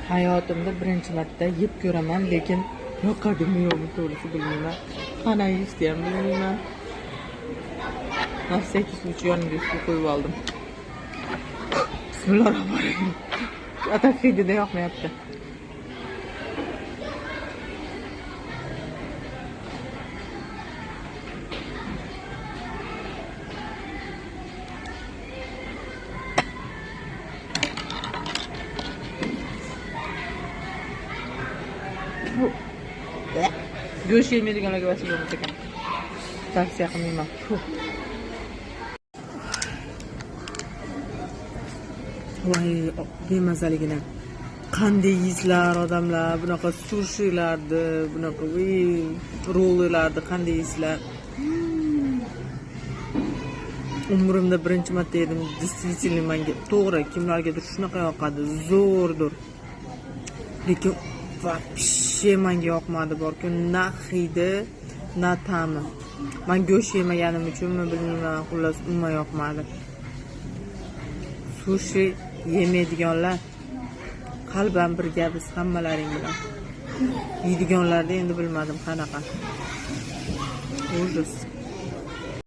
Hayotimda birinchi marta yeb ko'raman, lekin yoqadimi yo'qmi to'g'risi bilmayman. Qana yeyishni ham bilmayman. Nafsaki suvchi yonimga suv qo'yib oldim. Bismillahirrohmanirrohim. Atak hidida yoqmayapti. Go'sht yeymaydiganlarga bas bo'lmas ekan. Tavsiya qilmayman. Voy, bemazaligina. Qanday yeyizlar odamlar, bunaqa sushilarni, bunaqa rollarni qanday yeyizlar. Umrimda birinchi marta yedim. Действительно menga to'g'ri, kimlargadir shunaqa yoqadi, zo'rdir. Lekin вообще menga yoqmadi, borku na hidi, na ta'mi. Men go'sht yemaganim uchunmi bilmayman, xullas umuman yoqmadi. Sushi yemaydiganlar qalban birgamiz hammalaring bilan. Yeydiganlarda endi bilmadim qanaqa. Ужас.